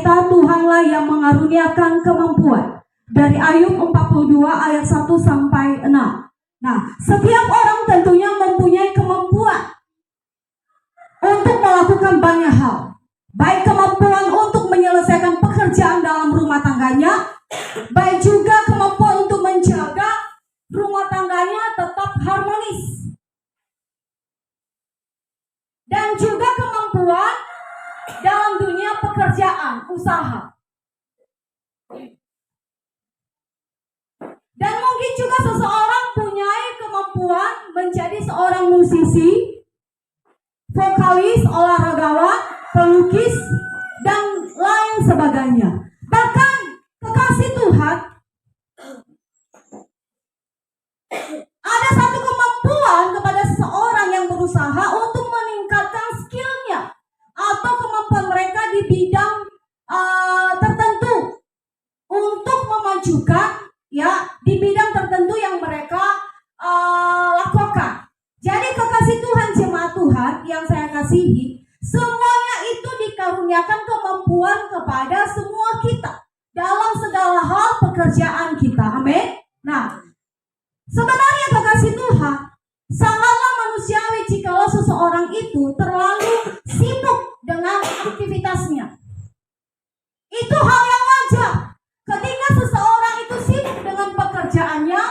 kita, Tuhanlah yang mengaruniakan kemampuan. Dari Ayub 42 ayat 1 sampai 6. Nah, setiap orang tentunya mempunyai kemampuan untuk melakukan banyak hal. Baik kemampuan untuk menyelesaikan pekerjaan dalam rumah tangganya, baik juga kemampuan untuk menjaga rumah tangganya tetap harmonis. Dan juga kemampuan dalam dunia pekerjaan, usaha. Dan mungkin juga seseorang punya kemampuan menjadi seorang musisi, vokalis, olahragawan, pelukis, dan lain sebagainya. Bahkan kekasih Tuhan, ada satu kemampuan kepada seseorang yang berusaha untuk meningkatkan skillnya atau kemampuan mereka di bidang tertentu untuk memajukan di bidang tertentu yang mereka lakukan. Jadi kekasih Tuhan, jemaat Tuhan yang saya kasihi, semuanya itu dikaruniakan kemampuan kepada semua kita dalam segala hal pekerjaan kita. Amin. Nah, sebenarnya kekasih Tuhan, sangatlah manusiawi jikalau seseorang itu terlalu sibuk dengan aktivitasnya. Itu hal yang wajar. Ketika seseorang itu sibuk dengan pekerjaannya,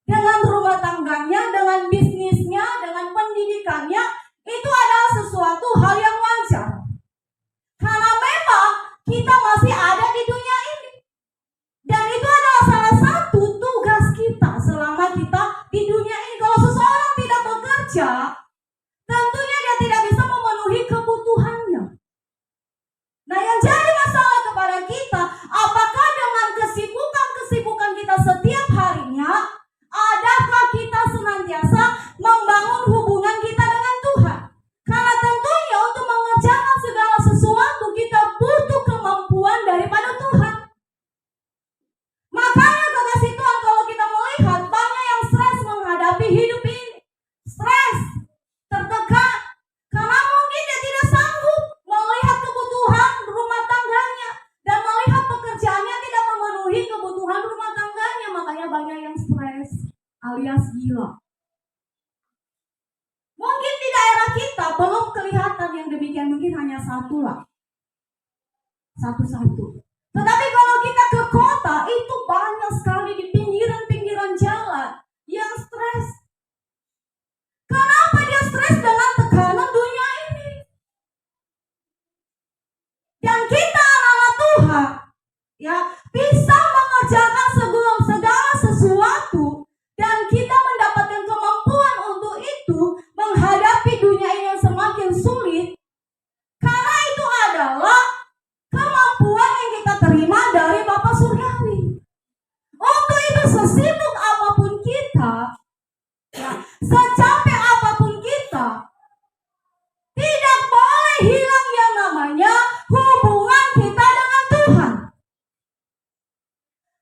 dengan rumah tangganya, dengan bisnisnya, dengan pendidikannya, itu adalah sesuatu hal yang wajar. Karena memang kita masih ada di dunia ini. Dan itu adalah salah satu tugas kita selama kita di dunia ini. Kalau seseorang tidak bekerja, tentunya dia tidak bisa memenuhi kebutuhannya. Nah, yang jadi masalah kepada kita, apakah dengan kesibukan kita setiap harinya, adakah kita senantiasa membangun hubungan kita dengan Tuhan? Karena tentunya untuk mengerjakan segala sesuatu kita butuh kemampuan daripada Tuhan. Makanya kekasih Tuhan, kalau kita melihat banyak yang stres menghadapi hidup ini, stres, tertekan, karena mungkin dia tidak sanggup melihat kebutuhan rumah tangganya dan melihat pekerjaannya tidak memenuhi kebutuhan rumah tangganya. Makanya banyak yang stres alias gila. Mungkin di daerah kita belum kelihatan yang demikian, mungkin hanya satu. Tetapi kalau kita ke kota, itu banyak sekali di pinggiran-pinggiran jalan yang stres. Kenapa dia stres? Dengan tekanan dunia ini. Dan kita anak-anak Tuhan, bisa mengerjakan segala sesuatu, dan kita mendapatkan kemampuan untuk itu menghadapi dunia ini yang semakin sulit. Karena itu adalah kemampuan yang kita terima dari Bapa Surgawi. Untuk itu sesibuk apapun kita, secapek apapun kita, tidak boleh hilang yang namanya hubungan kita dengan Tuhan.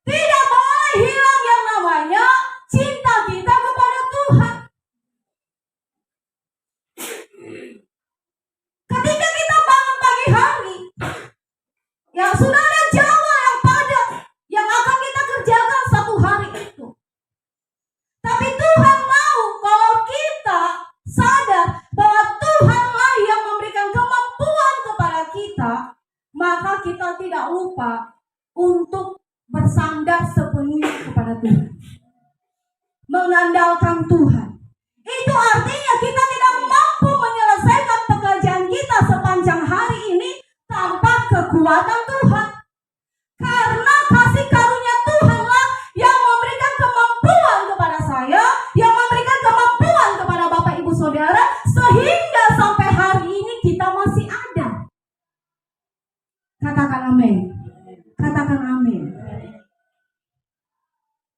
Tidak boleh hilang yang namanya cinta kita kepada Tuhan. Ketika kita bangun pagi hari, sudah ada jadwal yang padat yang akan kita kerjakan satu hari itu. Tapi Tuhan mau kalau kita sadar bahwa Tuhanlah yang memberikan kemampuan kepada kita, maka kita tidak lupa untuk bersandar sepenuhnya kepada Tuhan, mengandalkan Tuhan. Itu artinya kita tidak mampu menyelesaikan pekerjaan kita sepanjang hari ini tanpa kekuatan Tuhan. Karena kasih karunia Tuhanlah yang memberikan kemampuan kepada saya, yang memberikan kemampuan kepada Bapak Ibu Saudara, sehingga sampai hari ini kita masih ada. Katakan amin. Katakan amin.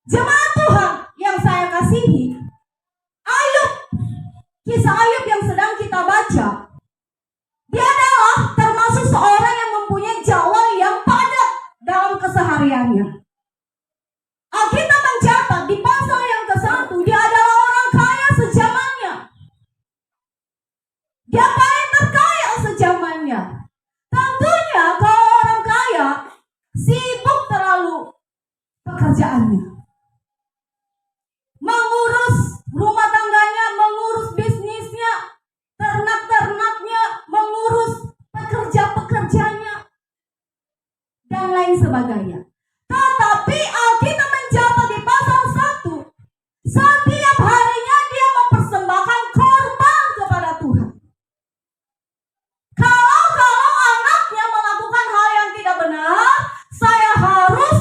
Jemaat Tuhan yang saya kasihi, Ayub, kisah Ayub yang sedang kita baca, dia adalah termasuk seorang yang mempunyai jadwal yang padat dalam kesehariannya. Alkitab mencatat di pasal yang ke-1, dia adalah orang kaya sejamannya. Dia paling terkaya sejamannya. Tentunya kalau orang kaya, pekerjaannya, mengurus rumah tangganya, mengurus bisnisnya, ternak-ternaknya, mengurus pekerja-pekerjanya, dan lain sebagainya. Tetapi Alkitab mencatat di pasal 1, setiap harinya dia mempersembahkan korban kepada Tuhan. Kalau anaknya melakukan hal yang tidak benar, saya harus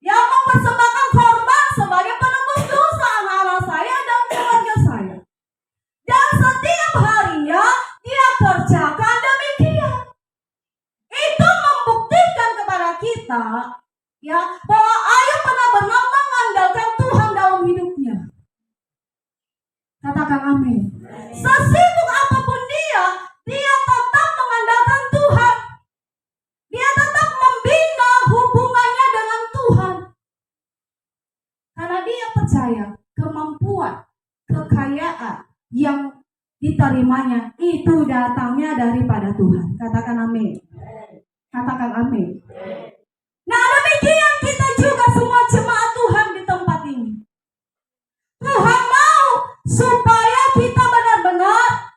mempersembahkan korban sebagai penebus dosa anak-anak saya dan keluarga saya. Dan setiap harinya dia kerjakan demikian. Itu membuktikan kepada kita bahwa Ayub benar-benar mengandalkan Tuhan dalam hidupnya. Katakan amin. Sesibuk apapun dia tetap mengandalkan Tuhan. Dia tetap membina hubungannya dengan Tuhan. Karena dia percaya kemampuan, kekayaan yang diterimanya itu datangnya daripada Tuhan. Katakan amin. Katakan amin. Nah, demikian kita juga semua jemaat Tuhan di tempat ini. Tuhan mau supaya kita benar-benar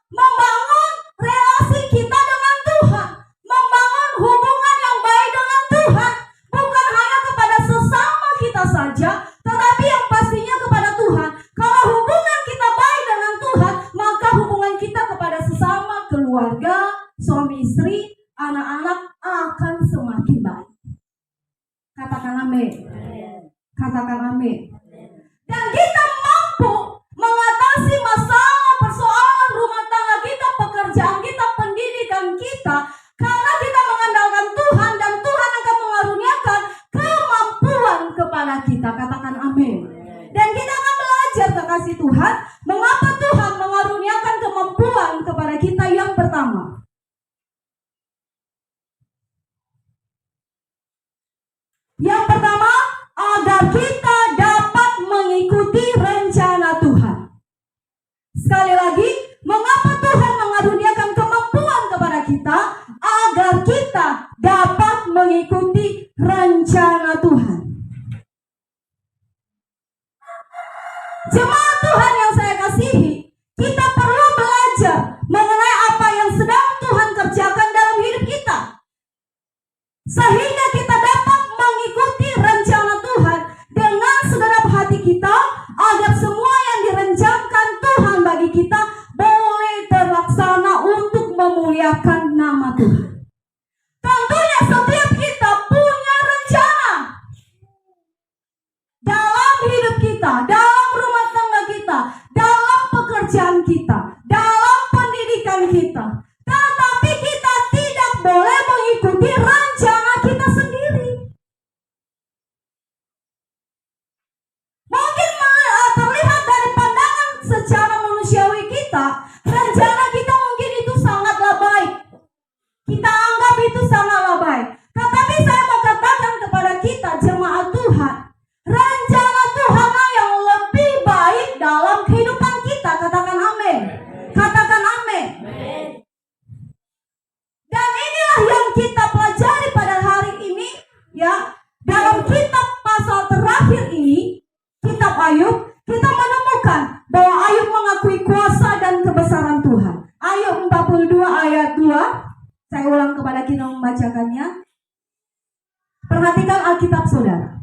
membangun relasi kita dengan Tuhan, membangun hubungan yang baik dengan Tuhan, bukan hanya kepada sesama kita saja, tetapi yang pastinya kepada Tuhan. Kalau hubungan kita baik dengan Tuhan, maka hubungan kita kepada sesama, keluarga, suami istri, anak-anak akan semakin baik. Katakan amin. Katakan amin. Dan kita mampu mengatasi masalah, persoalan rumah tangga kita, pekerjaan kita, pendidikan kita, karena kita mengandalkan Tuhan dan Tuhan akan mengaruniakan kemampuan kepada kita. Katakan amin. Dan kita akan belajar kekasih Tuhan, mengapa Tuhan mengaruniakan kemampuan kepada kita. Yang pertama, agar kita dapat mengikuti rencana Tuhan. Sekali lagi, mengapa Tuhan mengaruniakan kemampuan kepada kita? Agar kita dapat mengikuti rencana Tuhan. Jemaat Tuhan yang saya kasihi, kita perlu belajar mengenai apa yang sedang Tuhan kerjakan dalam hidup kita, sehingga kita dapat mengikuti rencana Tuhan dengan segenap hati kita, agar semua yang direncanakan Tuhan bagi kita boleh terlaksana untuk memuliakan nama Tuhan. Tentunya setiap kita punya rencana dalam hidup kita, dalam rumah tangga kita, dalam pekerjaan kita, dalam pendidikan kita. Tetapi kita tidak boleh mengikuti rencana kita sendiri. Mungkin terlihat dari pandangan secara manusiawi kita, rencana kita mungkin itu sangatlah baik. Kita anggap itu sangatlah baik. Tetapi saya mau katakan kepada kita, jemaat Tuhan, rencana Tuhan yang lebih baik dalam kehidupan kita. Katakan amin. Katakan amin. Dan inilah yang kita pelajari pada hari ini, dalam kitab pasal terakhir ini, kitab Ayub, kita menemukan bahwa Ayub mengakui kuasa dan kebesaran Tuhan. Ayub 42 ayat 2, saya ulang kepada kita membacakannya. Perhatikan Alkitab saudara.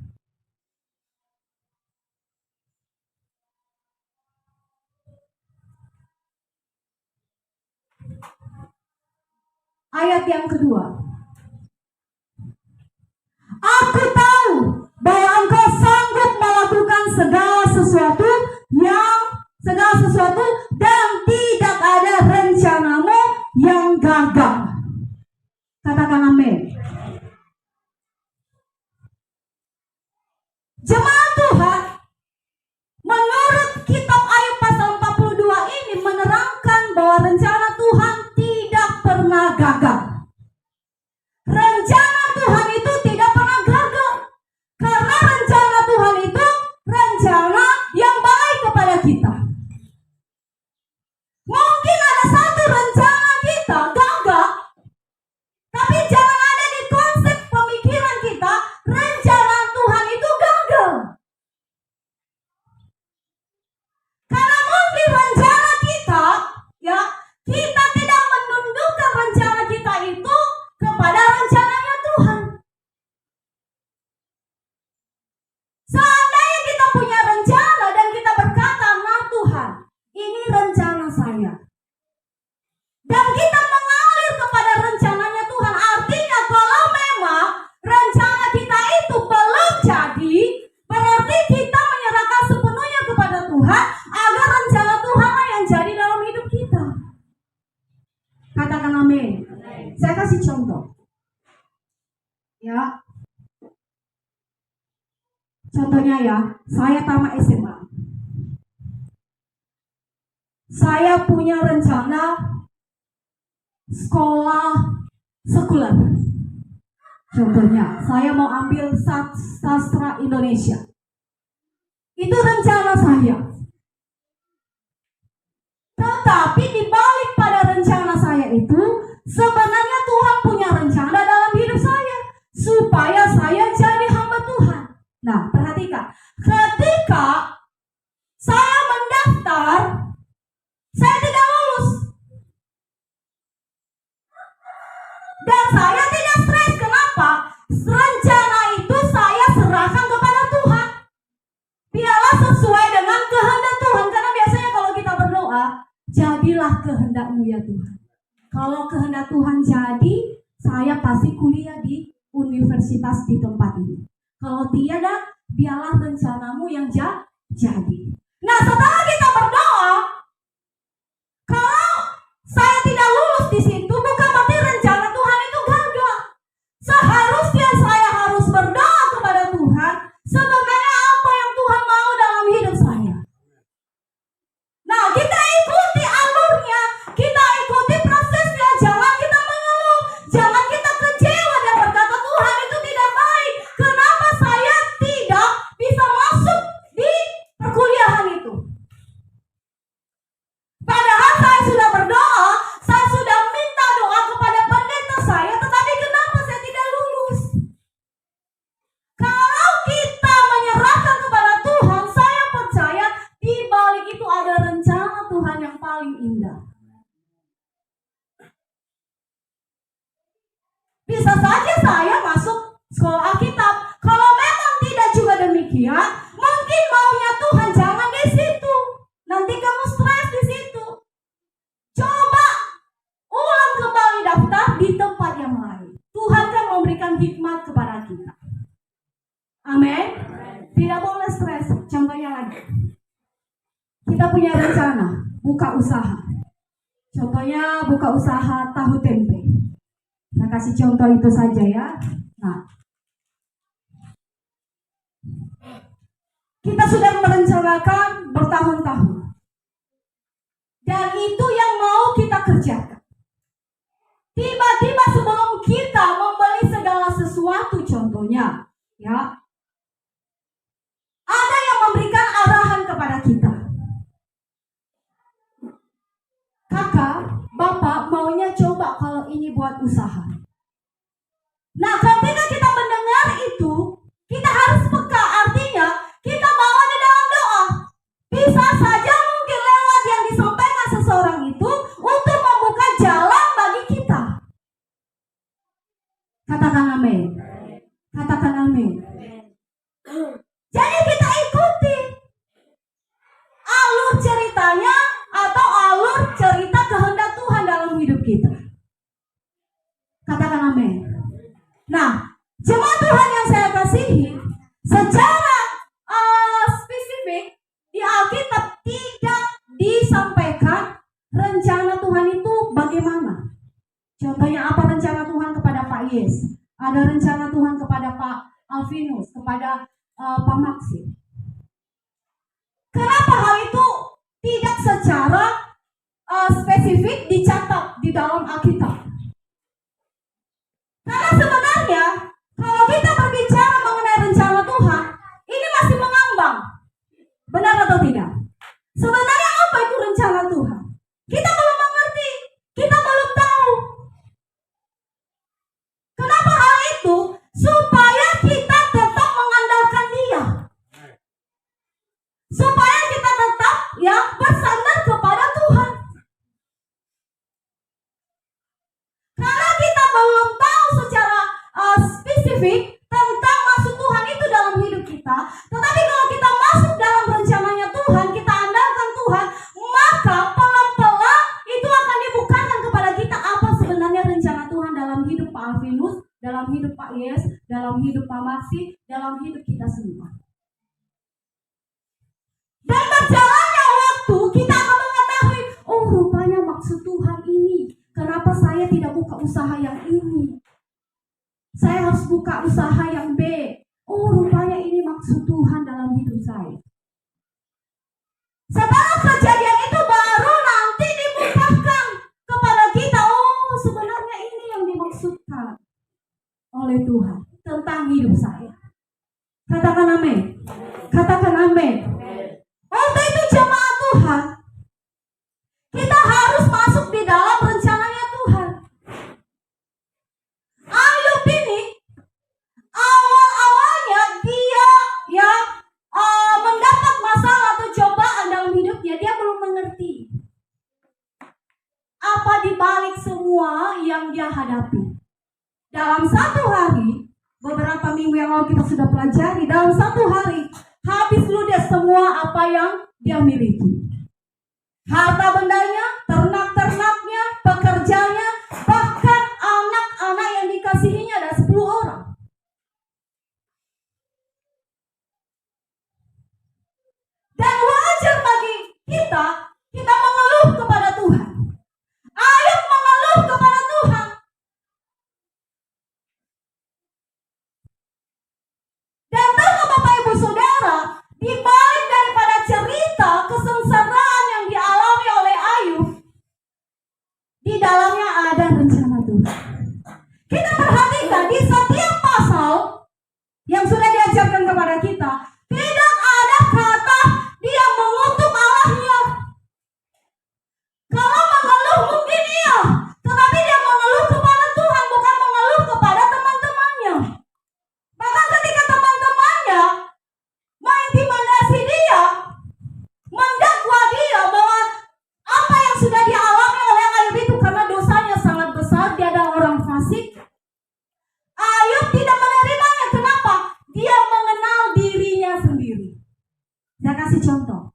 Ayat yang kedua. Aku tahu bahwa engkau sanggup melakukan segala sesuatu dan tidak ada rencanamu yang gagal. Katakan amin. Jemaat Tuhan, menurut kitab Ayub pasal 42 ini menerangkan bahwa rencana Tuhan tidak pernah gagal. Rencana Tuhan itu tidak pernah gagal. Karena rencana Tuhan itu rencana yang baik kepada kita. Mungkin ada satu rencana kita gagal, tapi jangan Ya, contohnya ya, saya tamat SMA. Saya punya rencana sekolah sekuler. Contohnya, saya mau ambil sastra Indonesia. Itu rencana saya. Tetapi di balik pada rencana saya itu, sebenarnya Tuhan punya rencana dalam hidup saya, supaya saya jadi hamba Tuhan. Nah, perhatikan. Ketika saya mendaftar, saya tidak lulus. Dan saya tidak stres. Kenapa? Rencana itu saya serahkan kepada Tuhan. Biarlah sesuai dengan kehendak Tuhan. Karena biasanya kalau kita berdoa, jadilah kehendak-Mu ya Tuhan. Kalau kehendak Tuhan jadi, saya pasti kuliah di universitas di tempat ini. Kalau tiada, biarlah rencana-Mu yang jadi. Nah, setelah kita berdoa, kalau saya tidak lulus di situ, bukan berarti rencana Tuhan itu gagal. Seharusnya saya harus berdoa kepada Tuhan, sebenarnya apa yang Tuhan mau dalam hidup saya. Nah, kita ikuti alurnya, kita ikuti prosesnya, jangan kita mengeluh, jangan kita kecewa dan berkata Tuhan itu tidak baik. Kenapa saya tidak bisa masuk di perkuliahan itu? Padahal saya sudah berdoa, saya sudah minta doa kepada pendeta saya, tetapi kenapa saya tidak lulus? Kalau kita menyerahkan kepada Tuhan, saya percaya di balik itu ada rencana Tuhan yang paling indah. Bisa saja saya masuk sekolah Alkitab. Kalau memang tidak juga demikian, mungkin maunya Tuhan jangan di situ. Nanti kamu stres di situ. Coba ulang kembali daftar di tempat yang lain. Tuhan kan memberikan hikmat kepada kita. Amin. Tidak boleh stres. Contohnya lagi. Kita punya rencana buka usaha. Contohnya buka usaha tahu tempe. Saya kasih contoh itu saja ya. Nah, kita sudah merencanakan bertahun-tahun. Dan itu yang mau kita kerjakan. Tiba-tiba sebelum kita membeli segala sesuatu, contohnya, ya, ada yang memberikan arahan kepada kita. Kakak, bapak maunya coba kalau ini buat usaha. Nah, ketika kita mendengar itu, kita harus peka. Artinya, kita bawa di dalam doa. Bisa saja mungkin lewat yang disampaikan seseorang itu untuk membuka jalan bagi kita. Katakan amin. Katakan amin. Jadi kita ikuti alur ceritanya atau alur cerita kehendak Tuhan dalam hidup kita. Katakan amin. Nah, jemaat Tuhan yang saya kasihi, secara spesifik di Alkitab tidak disampaikan rencana Tuhan itu bagaimana. Contohnya apa rencana Tuhan kepada Pak Yes? Ada rencana Tuhan kepada Pak Alvinus, kepada Pak Maksi. Kenapa hal itu tidak secara spesifik dicatat di dalam Alkitab? Karena sebenarnya kalau kita berbicara mengenai rencana Tuhan, ini masih mengambang. Benar atau tidak? Sebenarnya apa itu rencana Tuhan? Kita belum mengerti, kita belum tahu. Kenapa hal itu? Supaya kita tetap mengandalkan Dia. Supaya kita tetap bersandar kepada Tuhan. Karena kita belum tahu secara spesifik tentang maksud Tuhan itu dalam hidup kita. Tetapi kalau kita masuk dalam rencananya Tuhan, kita andalkan Tuhan, maka pelan-pelan itu akan dibukakan kepada kita apa sebenarnya rencana Tuhan dalam hidup Pak Alvinus, dalam hidup Pak Yes, dalam hidup Pak Maksi, dalam hidup kita semua. Dan berjalannya waktu, kita akan mengetahui, oh rupanya maksud Tuhan ini. Kenapa saya tidak buka usaha yang ini? Saya harus buka usaha yang B. Oh, rupanya ini maksud Tuhan dalam hidup saya. Setelah kejadian itu baru nanti dibukakan kepada kita. Oh, sebenarnya ini yang dimaksudkan oleh Tuhan tentang hidup saya. Katakan amin. Katakan amin. Waktu itu jemaat Tuhan, kita harus masuk di dalam rencananya Tuhan. Ayub ini awal-awalnya dia mendapat masalah atau cobaan dalam hidupnya, dia belum mengerti apa dibalik semua yang dia hadapi. Dalam satu hari, beberapa minggu yang lalu kita sudah pelajari, dalam satu hari habis ludes semua apa yang dia miliki. Harta bendanya, ternak-ternaknya, pekerjanya, bahkan anak-anak yang dikasihinya ada 10 orang. Dan wajar bagi kita mengeluh kepada Tuhan. Ayub mengeluh kepada Tuhan. Dan tahu Bapak Ibu Saudara, di balik daripada cerita kesengsaraan yang dialami oleh Ayub, di dalamnya ada rencana Tuhan. Kita perhatikan di setiap pasal yang sudah diajarkan kepada kita, tidak ada kata dia mengutuk Allahnya. Kalau mengeluh mungkin iya, tetapi dia mengeluh kepada Tuhan, bukan mengeluh kepada teman-temannya. Bahkan ketika teman-temannya mengintimidasi dia, mendakwa dia bahwa apa yang sudah dialami oleh Ayub itu karena dosanya sangat besar, dia adalah orang fasik. Ayub tidak menerimanya. Kenapa? Dia mengenal dirinya sendiri. Saya kasih contoh.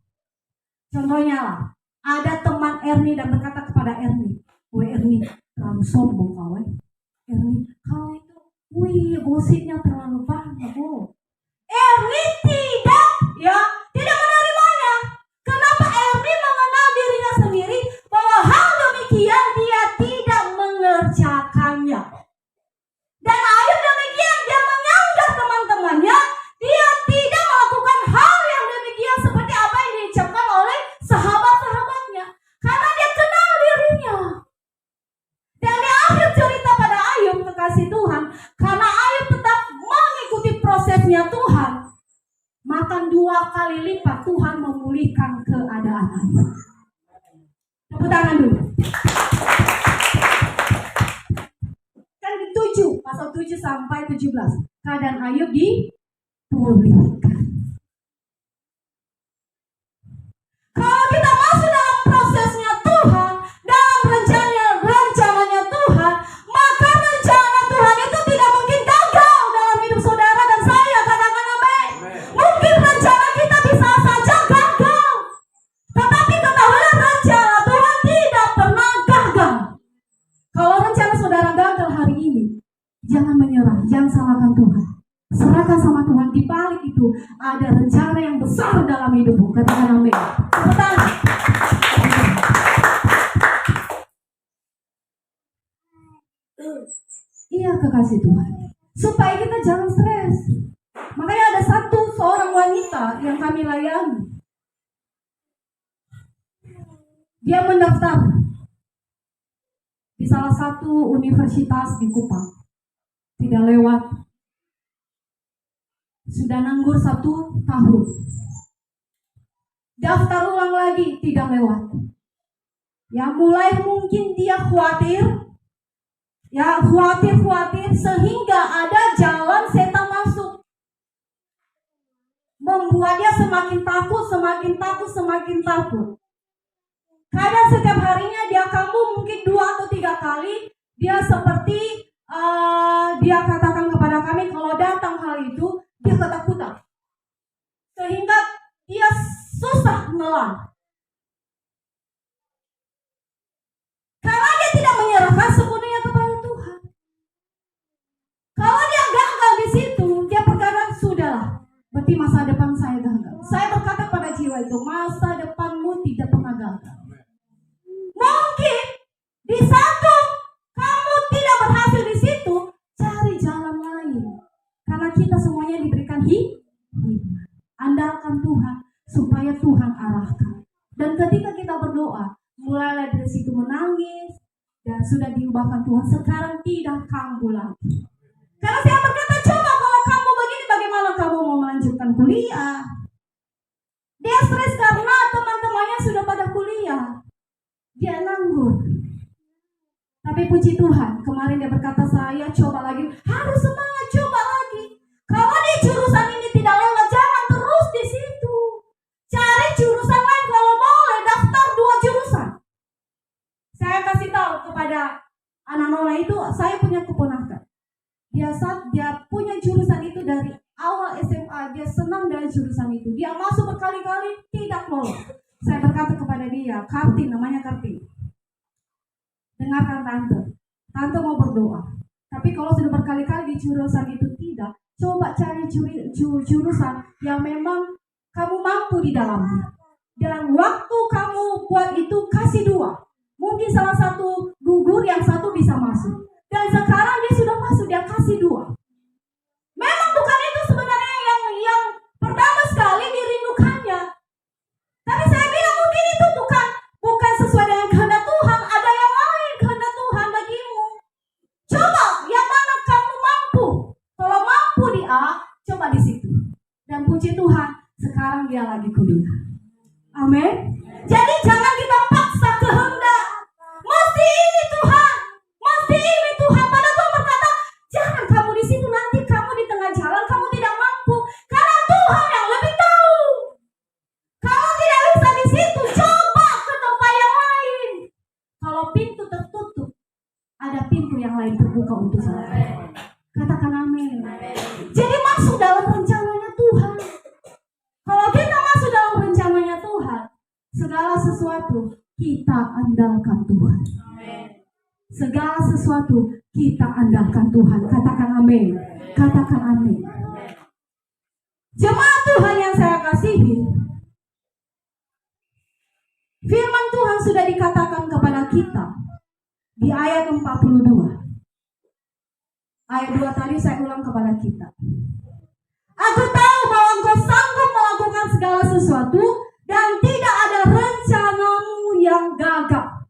Contohnya lah, ada teman Ernie dan berkata kepada Ernie, "Weh Ernie, terlalu sombong kau. Ernie, kau itu, gosipnya terlalu banyak." Ernie tidak menerimanya. Kenapa? Ernie mengenal dirinya sendiri bahwa hal demikian dia tidak mengerjakannya. Dan Ayub demikian, dia menyanggah teman-temannya, dia tidak melakukan hal yang demikian seperti apa yang diucapkan oleh sahabat-sahabatnya, karena dia kenal dirinya. Dan di akhir cerita pada Ayub, kekasih Tuhan, karena Ayub tetap mengikuti prosesnya Tuhan, maka 2 kali lipat Tuhan memulihkan keadaan Ayub. Tepuk tangan dulu. Kan di 7, pasal 7 sampai 17, keadaan Ayub dipulihkan. Kalau kita masuk dalam prosesnya Tuhan, dalam rencananya Tuhan, maka rencana Tuhan itu tidak mungkin gagal dalam hidup saudara dan saya. Katakan amin. Mungkin rencana kita bisa saja gagal, tetapi ketahuilah rencana Tuhan tidak pernah gagal. Kalau rencana saudara gagal hari ini, jangan menyerah, jangan salahkan Tuhan. Serahkan sama Tuhan. Di balik itu ada rencana yang besar dalam hidupmu. Katakan amin. Tepuk tangan. Iya, kekasih Tuhan. Supaya kita jangan stres. Makanya ada seorang wanita yang kami layani. Dia mendaftar di salah satu universitas di Kupang. Tidak lewat. Sudah nganggur 1 tahun. Daftar ulang lagi, tidak lewat. Ya mulai mungkin dia khawatir. Ya khawatir sehingga ada jalan setan masuk. Membuat dia semakin takut. Kadang setiap harinya dia kambuh mungkin 2 atau 3 kali. Dia seperti dia katakan kepada kami kalau datang hal itu dia ketakutan. Sehingga dia susah menelan. Karena dia tidak menyerahkan sepenuhnya kepada Tuhan. Kalau dia gagal di situ, dia berkata, sudahlah, berarti masa depan saya gagal. Saya berkata pada jiwa itu, masa depanmu tidak pernah gagal. Mungkin di satu kamu tidak berhasil di situ, cari jalan kita semuanya diberikan hikmat. Andalkan Tuhan supaya Tuhan arahkan. Dan ketika kita berdoa, mulai dari situ menangis dan sudah diubahkan Tuhan, sekarang tidak kambuh lagi. Karena saya berkata, coba kalau kamu begini, bagaimana kamu mau melanjutkan kuliah? Dia stres karena teman-temannya sudah pada kuliah. Dia nganggur. Tapi puji Tuhan, kemarin dia berkata, saya coba lagi. Harus semangat, coba lagi. Kalau di jurusan ini tidak lewat, jangan terus di situ. Cari jurusan lain, kalau boleh daftar 2 jurusan. Saya kasih tahu kepada anak Nona itu, saya punya keponakan. Dia punya jurusan itu dari awal SMA, dia senang dengan jurusan itu. Dia masuk berkali-kali, tidak lolos. Saya berkata kepada dia, Kartin, namanya Kartin. Dengarkan tante mau berdoa. Tapi kalau sudah berkali-kali di jurusan itu tidak, coba cari jurusan yang memang kamu mampu di dalamnya. Dan waktu kamu buat itu, kasih 2. Mungkin salah satu gugur, yang satu bisa masuk. Dan sekarang dia sudah masuk, dia kasih 2. Memang bukan itu sebenarnya yang pertama sekali dirindukannya. Tapi saya bilang mungkin itu bukan sesuai dengan kehendak Tuhan. Ada yang lain kehendak Tuhan bagimu. Coba yang mana kamu mampu. Kalau mampu di A, coba di situ. Dan puji Tuhan, sekarang dia lagi kuliah. Amin. Jadi jangan kita paksa kehendak. Mesti ini Tuhan. Mesti ini Tuhan. Padahal Tuhan berkata, jangan kamu di situ, nanti kamu di tengah jalan kamu tidak mampu. Karena Tuhan yang lebih tahu. Kalau tidak bisa di situ, coba ke tempat yang lain. Kalau pintu tertutup, ada pintu yang lain terbuka untuk saya. Katakan amin. Jadi masuk dalam rencananya Tuhan. Kalau kita masuk dalam rencananya Tuhan, segala sesuatu kita andalkan Tuhan. Segala sesuatu kita andalkan Tuhan. Katakan amin. Katakan amin. Jemaat Tuhan yang saya kasihi, firman Tuhan sudah dikatakan kepada kita di ayat 42. Ayat 2 tadi saya ulang kepada kita. Aku tahu bahwa engkau sanggup melakukan segala sesuatu dan tidak ada rencanamu yang gagal.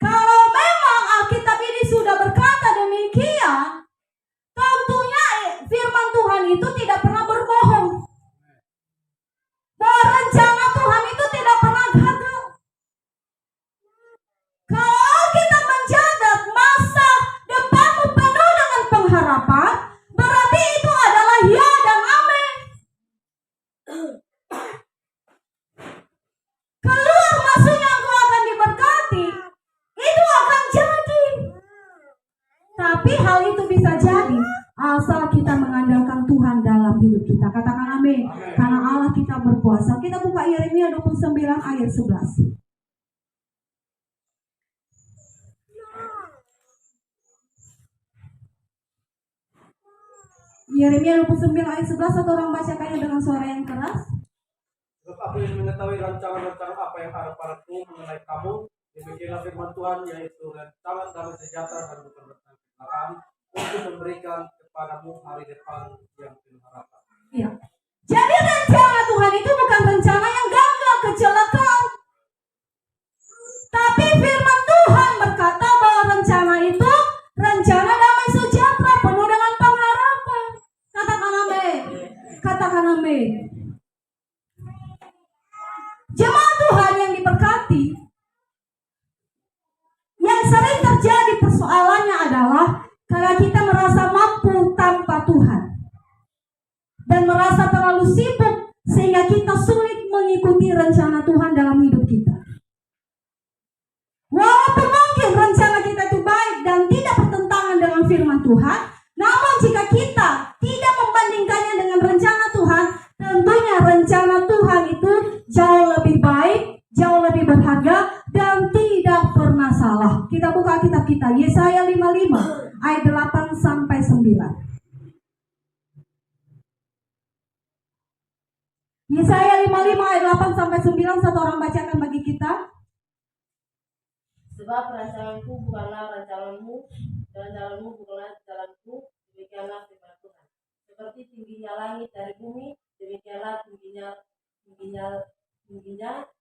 Kalau memang Alkitab ini sudah berkata demikian, tentunya firman Tuhan itu tidak pernah berbohong. Bahwa rencana Tuhan itu tidak pernah gagal. Kalau kita mencatat masa depanmu penuh dengan pengharapan, berarti itu adalah ya dan amin. Keluar masuknya engkau akan diberkati, itu akan jadi. Tapi hal itu bisa jadi asal kita mengandalkan Tuhan dalam hidup kita. Katakan amin. Karena Allah kita berkuasa. Kita buka Yeremia 29 ayat 11. Yeremia 29 ayat 11, satu orang bacakannya dengan suara yang keras. Sebab aku yang mengetahui rancangan-rancangan apa yang ada padaku mengenai kamu, demikianlah firman Tuhan, yaitu rancangan damai sejahtera dan bukan rancangan kecelakaan, untuk memberikan kepadamu hari depan yang penuh harapan. Iya. Jadi rencana Tuhan itu bukan rencana yang gagal, kecelakaan. Tapi firman Tuhan berkata bahwa rencana itu rencana damai sejahtera penuh dengan pengharapan. Katakan amin. Katakan amin. Jemaat Tuhan yang diberkati, yang sering terjadi persoalannya adalah kalau kita merasa mampu tanpa Tuhan dan merasa terlalu sibuk sehingga kita sulit mengikuti rencana Tuhan dalam hidup kita. Walaupun mungkin rencana kita itu baik dan tidak bertentangan dengan firman Tuhan, namun jika kita tidak membandingkannya dengan rencana Tuhan, tentunya rencana Tuhan itu jauh lebih baik, jauh lebih berharga, dan tidak pernah salah. Kita buka kitab kita, Yesaya 55 ayat 8 sampai 9. Yesaya 55 ayat 8 sampai 9, satu orang bacakan bagi kita. Sebab rancanganku bukanlah rancanganmu, dan jalanmu bukanlah jalanku, demikianlah firman Tuhan. tingginya langit dari bumi, demikianlah tingginya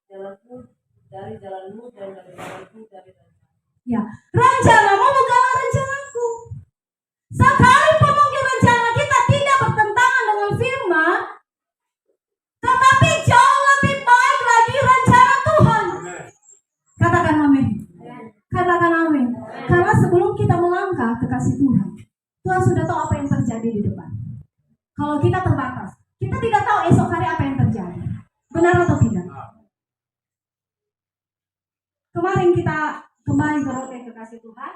jalanku dari jalanmu dan dari jalanku dari jalanmu. Ya, rencanamu bukanlah rencanaku. Sekalipun mungkin rencana kita tidak bertentangan dengan firman, tetapi jauh lebih baik lagi rencana Tuhan. Amen. Katakan amin. Katakan amin. Karena sebelum kita melangkah ke kasih Tuhan, Tuhan sudah tahu apa yang terjadi di depan. Kalau kita terbatas, kita tidak tahu esok hari apa yang terjadi. Benar atau tidak? Kemarin kita kembali ke rote ke kasih Tuhan.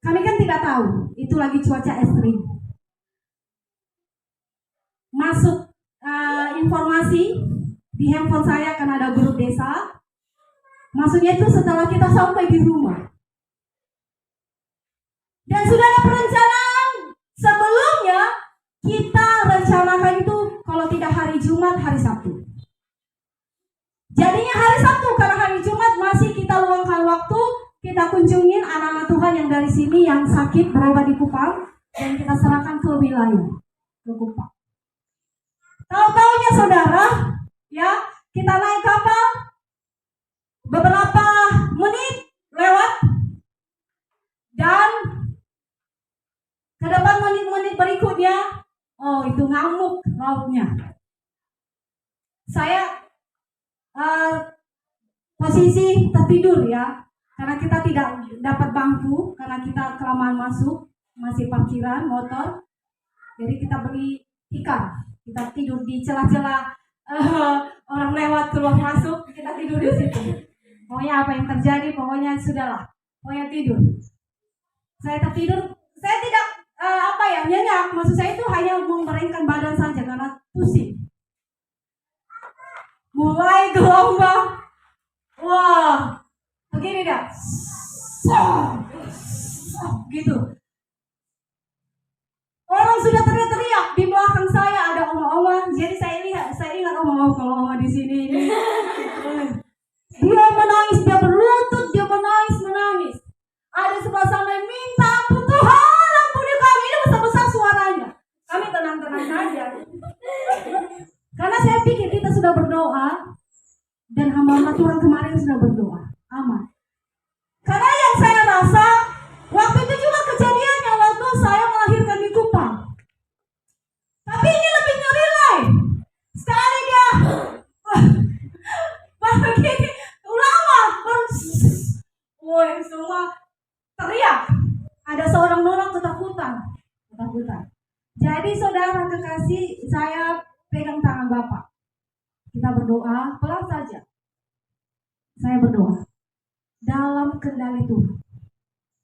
Kami kan tidak tahu, itu lagi cuaca ekstrim. Masuk informasi di handphone saya karena ada grup desa. Maksudnya itu setelah kita sampai di rumah. Dan sudah ada perencanaan sebelumnya, kita rencanakan itu kalau tidak hari Jumat, hari Sabtu. Jadinya hari Sabtu, karena hari Jumat masih kita luangkan waktu, kita kunjungin anak-anak Tuhan yang dari sini yang sakit berobat di Kupang, dan kita serahkan ke wilayah, ke Kupang. Tahu-taunya saudara, ya, kita naik kapal, beberapa menit lewat, dan ke depan menit-menit berikutnya, oh itu ngamuk lautnya. Saya posisi tertidur ya, karena kita tidak dapat bangku, karena kita kelamaan masuk, masih parkiran motor, jadi kita beli tikar, kita tidur di celah-celah orang lewat keluar masuk, kita tidur di situ. Pokoknya apa yang terjadi, pokoknya sudahlah, pokoknya tidur. Saya tertidur, saya tidak nyenyak, maksud saya itu hanya memeringkan badan saja karena pusing. Mulai gelombang, wah, begini dah, gitu. Orang sudah teriak-teriak di belakang saya, ada oma-oma. Jadi saya ingat oma-oma, kalau oma di sini ini. Dia menangis, dia berlutut, dia menangis. Ada sebelah sana yang minta ampun, Tuhan ampuni kami. Ini besar-besar suaranya. Kami tenang-tenang saja. Karena saya pikir kita sudah berdoa, dan hamba-hamba Tuhan kemarin sudah berdoa, aman. Karena yang saya rasa, waktu itu juga kejadiannya waktu saya melahirkan di Kupang. Tapi ini lebih ngeri lain. Sekali dia, begini, lama, woi semua teriak. Ada seorang orang ketakutan. Jadi saudara kekasih, saya pegang tangan Bapak. Kita berdoa, pelan saja. Saya berdoa dalam kendali Tuhan.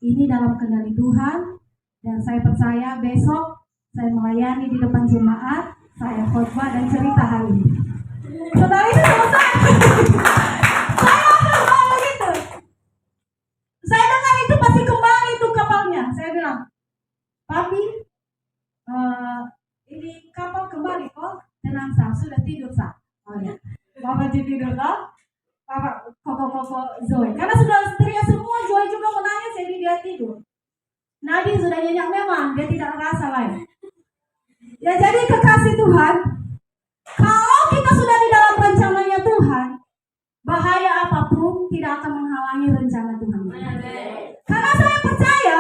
Ini dalam kendali Tuhan, dan saya percaya besok saya melayani di depan jemaat, saya khotbah dan cerita hari ini. Saudara itu selesai. Saya berdoa begitu. Saya dengar itu pasti kembali itu kapalnya. Saya bilang, Papi, ini kapal kembali kok. Tenang sah, sudah tidur sah. Oh ya, Bapak tidur toh? Bapak koko Zoe. Karena sudah teriak semua, Zoe juga menangis, jadi dia tidur. Nadine sudah nyenyak memang, dia tidak merasa lain. Ya jadi kekasih Tuhan, kalau kita sudah di dalam rencananya Tuhan, bahaya apapun tidak akan menghalangi rencana Tuhan. Karena saya percaya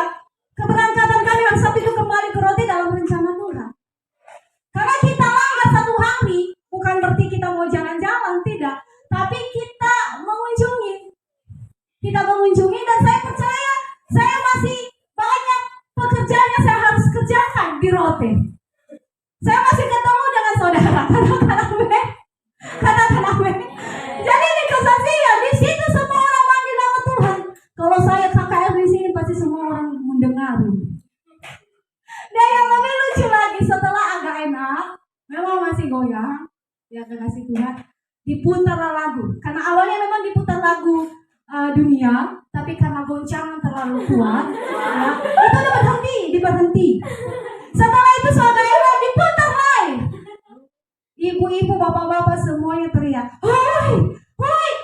keberangkatan kami hari Sabtu itu kembali ke roti dalam rencana Tuhan. Karena kita langgar satu hari, bukan berarti kita mau jalan-jalan, tidak. Tapi kita mengunjungi, dan saya percaya saya masih banyak pekerjaan yang saya harus kerjakan di roti. Saya masih ketemu dengan saudara, katakan amin. Jadi ini kesaksian, di situ semua orang manggil nama Tuhan. Kalau saya KKR di sini pasti semua orang mendengar. Dan yang lebih lucu lagi, setelah agak enak, memang masih goyang, ya kekasih Tuhan, diputar lagu. Karena awalnya memang diputar lagu dunia, tapi karena goncangan terlalu kuat, ya, itu diberhenti. Setelah itu saudara diputar lagi. Ibu-ibu, bapak-bapak semuanya teriak, hoi,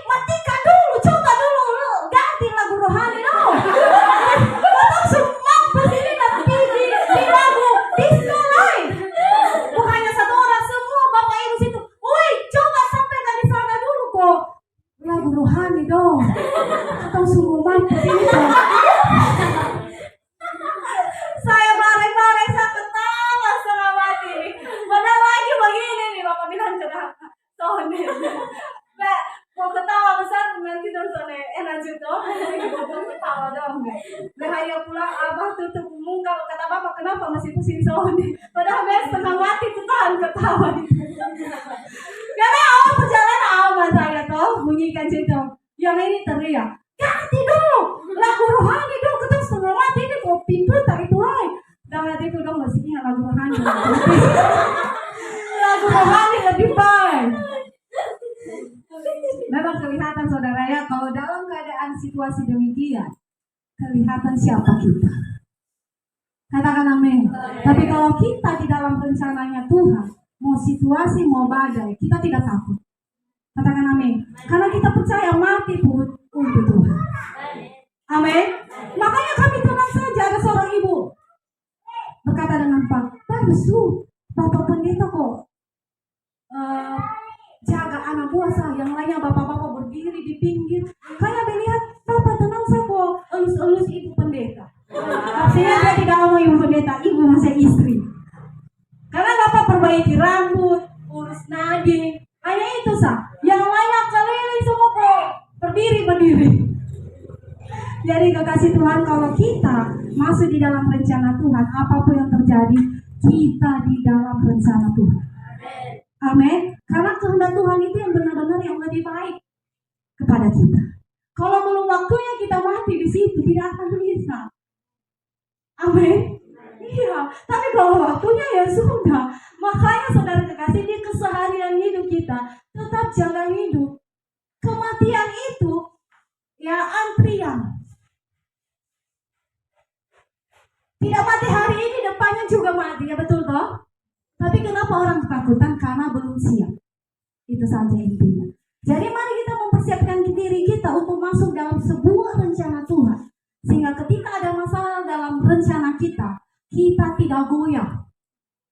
matikan dulu, coba dulu, ganti lagu rohani dong. Betul semua berdiri di lagu disco lain. bapak masih pusing soalnya. Padahal saya setengah mati tuh tahan ketawa. Karena awal perjalanan aman saya toh bunyikan cerita. Yang ini teriak, ganti dong, lagu rohani dong, kita setengah mati ini kok pintu tak itu lain. Dan hatiku dong masih ingat lagu rohani. Lagu rohani lebih baik. Memang kelihatan saudara ya, kalau dalam keadaan situasi demikian, kelihatan siapa kita. Katakan amin. Tapi kalau kita di dalam rencananya Tuhan, mau situasi, mau badai, kita tidak takut. Katakan amin. Karena kita percaya mati pun untuk Tuhan. Amin. Makanya kami tenang saja. Ada seorang ibu berkata dengan Pak Resu, Bapak Pendeta kok jaga anak buah saya, yang lainnya bapak-bapak berdiri di pinggir. Kayak melihat Bapak tenang saja kok elus-elus ibu pendeta. Artinya dia tidak mau ibu pendeta, ibu masih istri. Karena Bapak perbaiki rambut, urus nadi, hanya itu sah. Yang lainnya keliling semua kok berdiri. Jadi kekasih Tuhan, kalau kita masuk di dalam rencana Tuhan, apapun yang terjadi, kita di dalam rencana Tuhan. Amin. Karena kehendak Tuhan itu yang benar-benar yang lebih baik kepada kita. Kalau belum waktunya kita mati di situ, tidak akan bisa. Amin. Iya. Tapi kalau waktunya ya sudah. Makanya saudara kekasih, di keseharian hidup kita tetap jaga hidup. Kematian itu ya antrian. Tidak mati hari ini, depannya juga mati, ya betul toh? Tapi kenapa orang ketakutan? Karena belum siap. Itu saja intinya. Jadi mari kita mempersiapkan diri kita untuk masuk dalam sebuah rencana Tuhan. Sehingga ketika ada masalah dalam rencana kita, kita tidak goyah.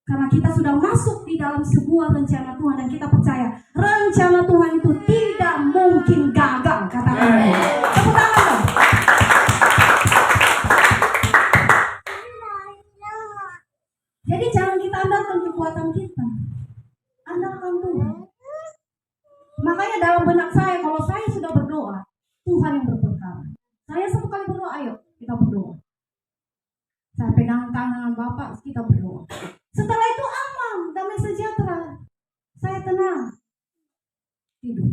Karena kita sudah masuk di dalam sebuah rencana Tuhan dan kita percaya rencana Tuhan itu tidak mungkin gagal. Katakan. Tepuk tangan dong. Jadi jangan kita andalkan kekuatan kita. Andalkan Tuhan. Makanya dalam benak saya, kalau saya sudah berdoa, Tuhan yang berperkara. Saya satu kali berdoa, ayo kita berdoa. Saya pegang tangan Bapak, kita berdoa. Setelah itu aman, damai sejahtera. Saya tenang. Tidur.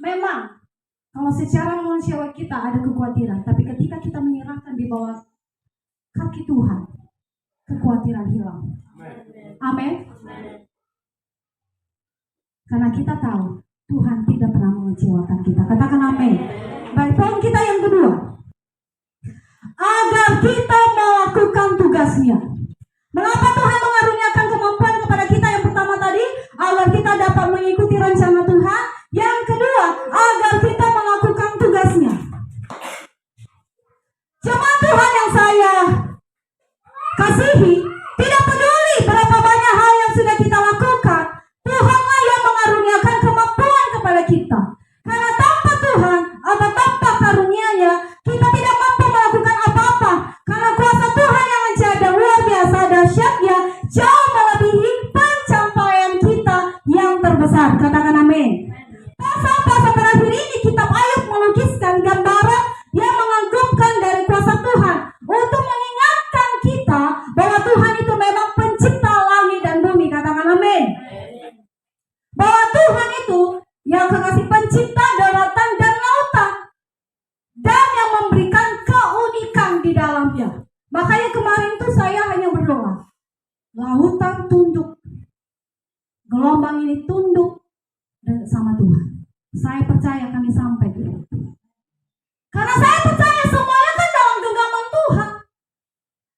Memang, kalau secara manusiawi kita ada kekhawatiran, tapi ketika kita menyerahkan di bawah kaki Tuhan, kekhawatiran hilang. Amin. Karena kita tahu Tuhan tidak pernah mengecewakan kita. Katakan amin. Baik, poin kita yang kedua. Agar kita melakukan tugasnya. Mengapa Tuhan mengaruniakan kemampuan kepada kita? Yang pertama tadi, agar kita dapat mengikuti rencana Tuhan. Yang kedua, agar kita melakukan tugasnya. Cuma Tuhan yang saya kasihi, tidak peduli berapa banyak hal yang sudah kita lakukan, Tuhanlah yang mengaruniakan kemampuan kepada kita. Karena tanpa Tuhan atau tanpa karunia-Nya, kita tidak mampu melakukan apa-apa. Karena kuasa Tuhan yang menjadi luar biasa dahsyatnya jauh melebihi pencapaian kita yang terbesar. Katakan amin. Pasal-pasal terakhir ini kitab Ayub melukiskan gambaran yang mengagumkan dari kuasa Tuhan untuk mengingatkan kita bahwa Tuhan itu memang pencipta langit dan bumi. Katakan amin. Bahwa Tuhan itu yang kekasih pencipta daratan dan lautan dan yang memberikan keunikan di dalamnya. Makanya kemarin itu saya hanya berdoa, lautan tunduk, gelombang ini tunduk dan sama Tuhan. Saya percaya kami sampai ke itu. Karena saya percaya semuanya kan dalam genggaman Tuhan.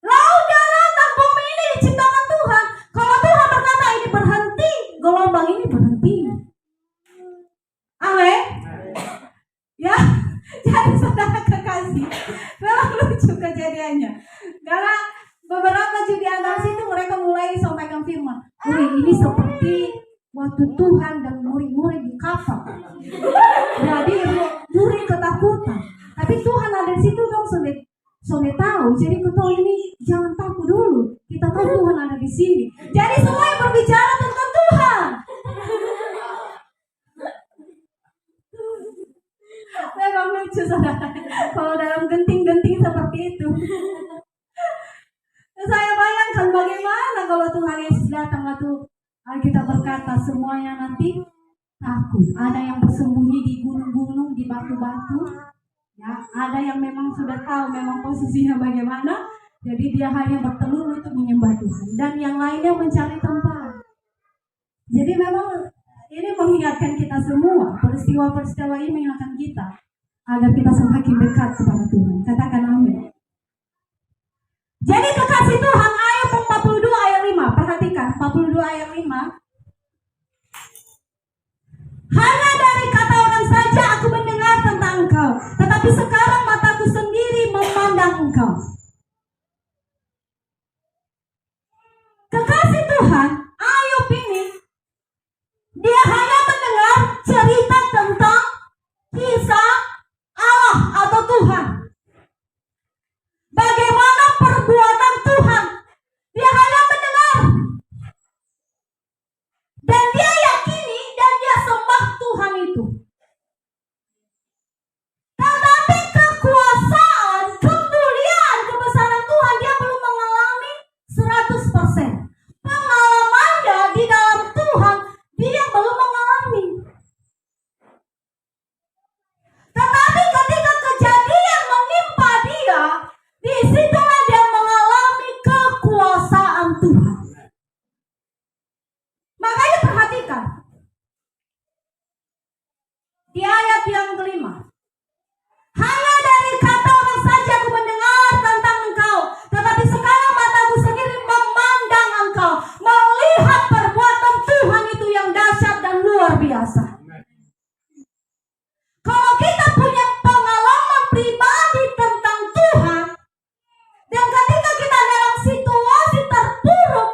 Laut, daratan, bumi ini diciptakan Tuhan. Kalau Tuhan berkata ini berhenti, gelombang ini berhenti. Amin. Ya, jadi saudara kekasih, memang lucu kejadiannya. Karena beberapa judi antara itu mereka mulai sampaikan firman. Ini seperti waktu Tuhan dan murid-murid di kapal. Jadi murid ketakutan. Tapi Tuhan ada di situ dong, sudah tahu. Jadi kita ini jangan takut dulu. Kita tahu Tuhan ada di sini. Jadi semua yang berbicara tentang Tuhan. Memang lucu saudara. Kalau dalam genting-genting seperti itu. Saya bagaimana kalau Tuhan Yesus datang waktu kita berkata semuanya nanti takut. Ada yang bersembunyi di gunung-gunung, di batu-batu. Ya, ada yang memang sudah tahu memang posisinya bagaimana. Jadi dia hanya bertelur untuk menyembah Tuhan. Dan yang lainnya mencari tempat. Jadi memang ini mengingatkan kita semua. Peristiwa-peristiwa ini mengingatkan kita agar kita semakin dekat kepada Tuhan. Katakan amin. Jadi kekasih Tuhan, ayat 42 ayat 5. Perhatikan 42 ayat 5. Hanya dari kata orang saja aku mendengar tentang engkau, tetapi sekarang mataku sendiri memandang engkau. Kekasih Tuhan, Ayub ini, dia hanya mendengar cerita tentang kisah Allah atau Tuhan. Bagaimana perbuatan Tuhan. Dia hanya mendengar. Dan dia yakini dan dia sembah Tuhan itu. Tetapi kekuasaan, kemuliaan, kebesaran Tuhan dia belum mengalami 100%. Pengalamannya di dalam Tuhan dia belum mengalami. Tetapi ketika kejadian menimpa dia, disitulah dia mengalami kekuasaan Tuhan. Makanya perhatikan di ayat yang kelima. Hanya dari kata orang saja aku mendengar tentang engkau, tetapi sekarang mataku sendiri memandang engkau, melihat perbuatan Tuhan itu yang dahsyat dan luar biasa. Kalau kita punya pengalaman pribadi tentang Tuhan, dan ketika kita dalam situasi terpuruk,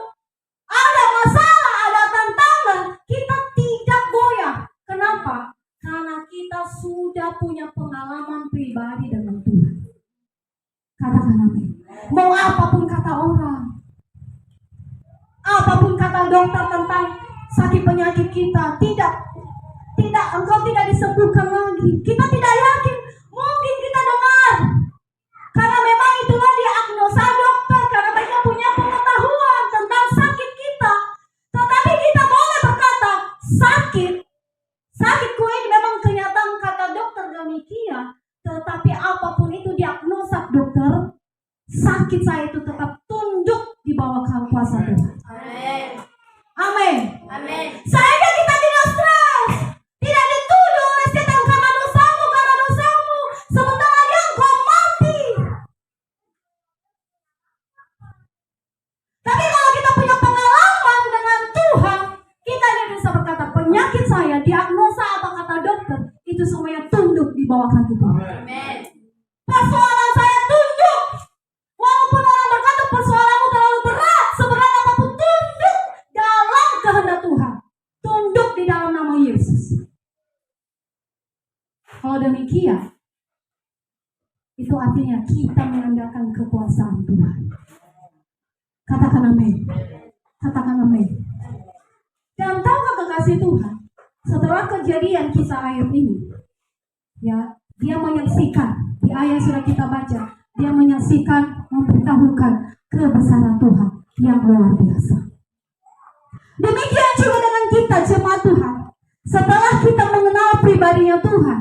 ada masalah, ada tantangan, kita tidak goyah. Kenapa? Karena kita sudah punya pengalaman pribadi dengan Tuhan. Katakan amin. Mau apapun kata orang, apapun kata dokter tentang sakit penyakit kita, tidak, engkau tidak disembuhkan lagi. Kita tidak yakin. Mungkin kita dengar, karena memang itulah diagnosa dokter, karena mereka punya pengetahuan tentang sakit kita. Tetapi kita boleh berkata, sakitku ini memang kenyataan kata dokter demikian. Tetapi apapun itu diagnosa dokter, sakit saya itu tetap tunduk di bawah kuasa Tuhan. Amin. Amin. Amin. Sehingga kita tidak stres, tidak dituduh oleh setan karena dosamu. Sebentar lagi engkau mati. Tapi kalau kita punya pengalaman dengan Tuhan, kita bisa berkata penyakit saya, diagnosa apa kata dokter, itu semuanya tunduk di bawah kaki Tuhan. Amin. Persoalan saya tunduk. Walaupun orang berkata persoalanmu terlalu berat, seberat apapun tunduk dalam kehendak Tuhan. Tunduk di dalam nama Yesus. Kalau demikian, itu artinya kita mengandalkan kekuasaan Tuhan. Katakan amin. Katakan amin. Dan tahukah kekasih Tuhan, setelah kejadian kisah Ayub ini, ya, dia menyaksikan di ayat sudah kita baca, dia menyaksikan, memberitahukan kebesaran Tuhan yang luar biasa. Demikian juga dengan kita jemaat Tuhan. Setelah kita mengenal pribadinya Tuhan,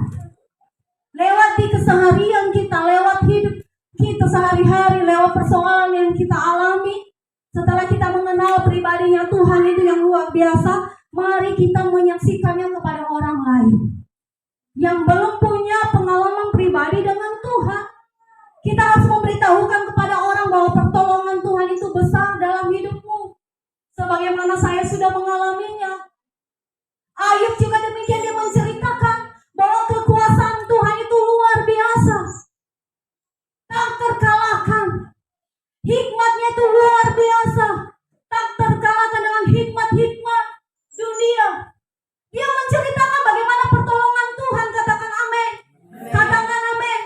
lewat di keseharian kita, lewat hidup kita sehari-hari, lewat persoalan yang kita alami, setelah kita mengenal pribadinya Tuhan itu yang luar biasa, mari kita menyaksikannya kepada orang lain yang belum punya pengalaman pribadi dengan Tuhan. Kita harus memberitahukan kepada orang bahwa pertolongan Tuhan itu besar dalam hidupmu, sebagaimana saya sudah mengalaminya. Ayub juga demikian, dia menceritakan bahwa kekuasaan Tuhan itu luar biasa, tak terkalahkan. Hikmatnya itu luar biasa, tak terkalahkan dengan hikmat-hikmat dunia. Dia menceritakan bagaimana pertolongan Tuhan. Katakan amin. Katakan amin.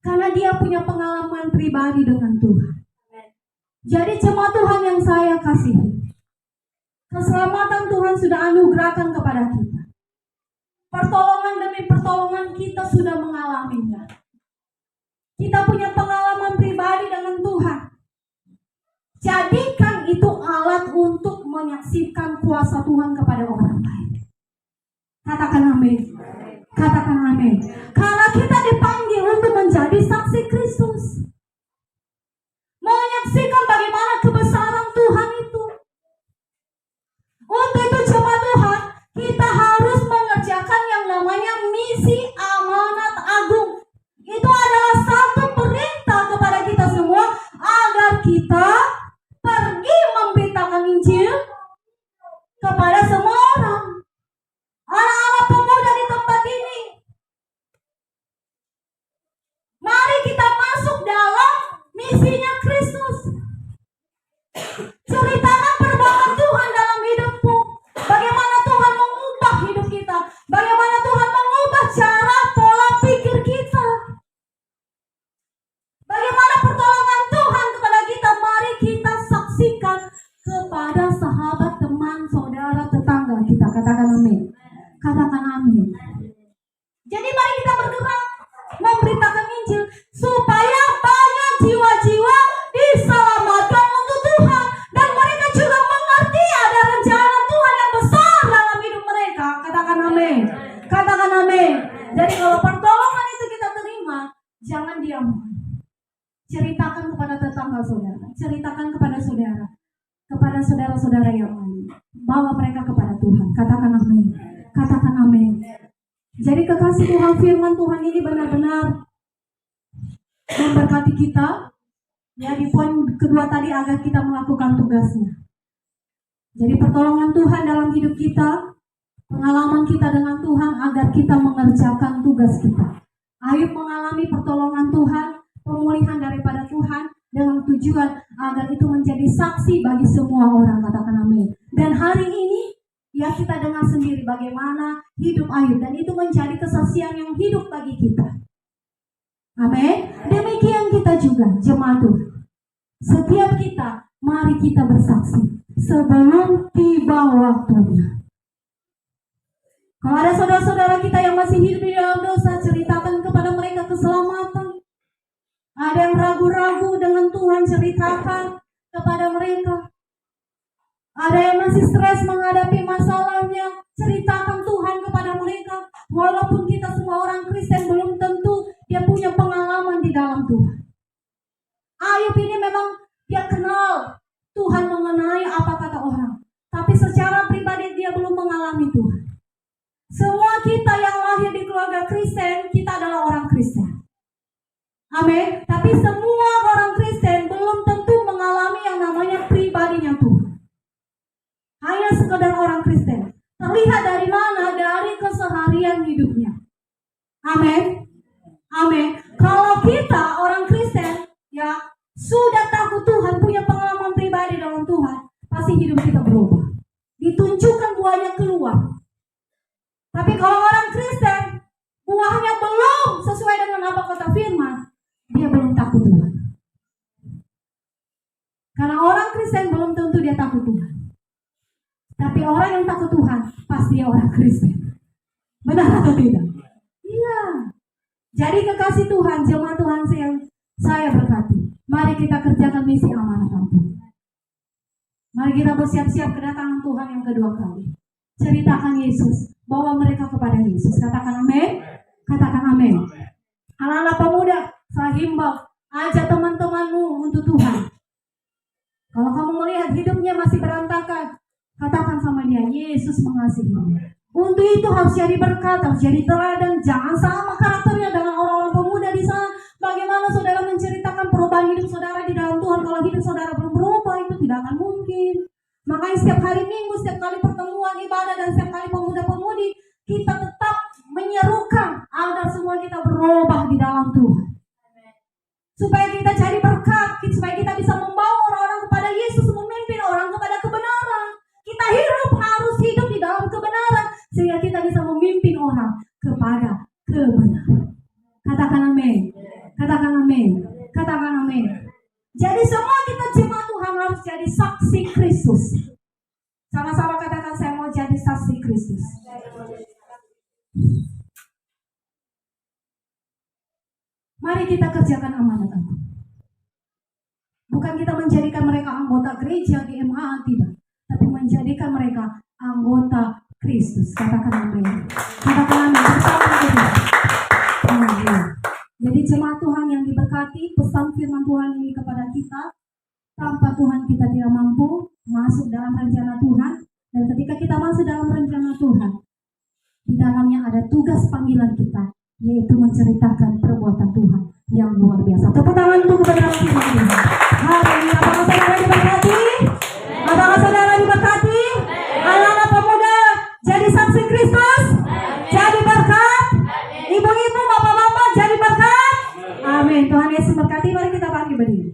Karena dia punya pengalaman pribadi dengan Tuhan. Jadi jemaat Tuhan yang saya kasihi, keselamatan Tuhan sudah anugerahkan kepada kita. Pertolongan demi pertolongan kita sudah mengalaminya. Kita punya pengalaman pribadi dengan menyaksikan kuasa Tuhan kepada orang lain. Katakan amin. Katakan amin. Karena kita dipanggil untuk menjadi saksi Kristus. Menyaksikan bagaimana kebesaran Tuhan itu. Untuk itu jemaat Tuhan, kita harus mengerjakan yang namanya misi amanat agung. Itu adalah satu perintah kepada kita semua agar kita pergi memberitakan Injil kepada semua orang. Anak-anak pemuda di tempat ini, mari kita masuk dalam misinya Kristus. Ceritakan perbuatan Tuhan dalam hidupmu. Bagaimana Tuhan mengubah hidup kita. Bagaimana Tuhan mengubah cara pola pikir kita. Bagaimana pertolongan Tuhan kepada kita. Mari kita saksikan kepada sahabat, teman, saudara, tetangga kita. Katakan amin. Katakan amin. Jadi mari kita bergerak memberitakan Injil supaya banyak jiwa-jiwa diselamatkan untuk Tuhan dan mereka juga mengerti ada rencana Tuhan yang besar dalam hidup mereka. Katakan amin. Katakan amin. Jadi kalau pertolongan itu kita terima, jangan diam. Ceritakan kepada tetangga saudara, ceritakan kepada saudara-saudara yang lain. Bawa mereka kepada Tuhan. Katakan amin. Katakan amin. Jadi kekasih Tuhan, firman Tuhan ini benar-benar memberkati kita. Ya, di poin kedua tadi agar kita melakukan tugasnya. Jadi pertolongan Tuhan dalam hidup kita, pengalaman kita dengan Tuhan agar kita mengerjakan tugas kita. Ayub mengalami pertolongan Tuhan, pemulihan daripada Tuhan dengan tujuan agar itu menjadi saksi bagi semua orang. Katakan amin. Dan hari ini ya kita dengar sendiri bagaimana hidup Ayub dan itu menjadi kesaksian yang hidup bagi kita. Amin. Demikian kita juga jemaat Tuhan. Setiap kita, mari kita bersaksi sebelum tiba waktunya. Kalau ada saudara-saudara kita yang masih hidup di dalam dosa, ceritakan kepada mereka keselamatan. Ada yang ragu-ragu dengan Tuhan, ceritakan kepada mereka. Ada yang masih stres menghadapi masalahnya, ceritakan Tuhan kepada mereka. Walaupun kita semua orang Kristen, belum tentu dia punya pengalaman di dalam Tuhan. Ayub ini memang dia kenal Tuhan, mengenai apa kata orang. Tapi secara pribadi dia belum mengalami Tuhan. Semua kita yang lahir di keluarga Kristen, kita adalah orang Kristen. Amin. Tapi semua orang Kristen belum tentu mengalami yang namanya pribadinya Tuhan. Hanya sekedar orang Kristen. Terlihat dari mana? Dari keseharian hidupnya. Amin. Amin. Kalau kita orang Kristen ya sudah takut Tuhan, punya pengalaman pribadi dalam Tuhan, pasti hidup kita berubah. Ditunjukkan buahnya keluar. Tapi kalau orang Kristen buahnya belum sesuai dengan apa kata firman, dia belum takut Tuhan. Karena orang Kristen belum tentu dia takut Tuhan. Tapi orang yang takut Tuhan pasti dia orang Kristen. Benar atau tidak? Iya. Jadi kekasih Tuhan, jemaat Tuhan yang saya berkati, mari kita kerjakan misi amanat agung. Mari kita bersiap-siap kedatangan Tuhan yang kedua kali. Ceritakan Yesus, bawa mereka kepada Yesus. Katakan amin. Katakan amin. Anak-anak pemuda, saya himbau, ajak teman-temanmu untuk Tuhan. Kalau kamu melihat hidupnya masih berantakan, katakan sama dia, Yesus mengasihimu. Untuk itu harus jadi berkat, harus jadi teladan. Jangan sama karakternya dengan orang-orang pemuda di sana. Bagaimana saudara menceritakan perubahan hidup saudara di dalam Tuhan kalau hidup saudara belum berubah, itu tidak akan mungkin. Makanya setiap hari Minggu, setiap kali pertemuan ibadah dan setiap kali pemuda-pemudi, kita tetap menyerukan agar semua kita berubah di dalam Tuhan. Supaya kita jadi berkat, supaya kita bisa membawa orang-orang kepada Yesus, memimpin orang kepada kebenaran. Kita harus hidup di dalam kebenaran sehingga kita bisa memimpin orang kepada kebenaran. Katakan amin. Katakan amin. Katakan amin. Jadi semua kita jemaat Tuhan harus jadi saksi Kristus. Sama-sama katakan, saya mau jadi saksi Kristus. Mari kita kerjakan amanat agung. Bukan kita menjadikan mereka anggota gereja, GMA, tidak. tapi menjadikan mereka anggota Kristus. Katakan amin. Katakan amin bersama kita. Amin. Jadi jemaat Tuhan yang diberkati, pesan firman Tuhan ini kepada kita, tanpa Tuhan kita tidak mampu masuk dalam rencana Tuhan. Dan ketika kita masuk dalam rencana Tuhan, di dalamnya ada tugas panggilan kita, yaitu menceritakan perbuatan Tuhan yang luar biasa. Tepuk tangan untuk kepada firman Tuhan. Haleluya. Apakah saudara diberkati? Apakah saudara diberkati? Anak-anak pemuda jadi saksi Kristus, jadi berkat. Ibu-ibu, bapak-bapak jadi berkat. Amin. Tuhan Yesus berkati. Mari kita bangkit berdiri.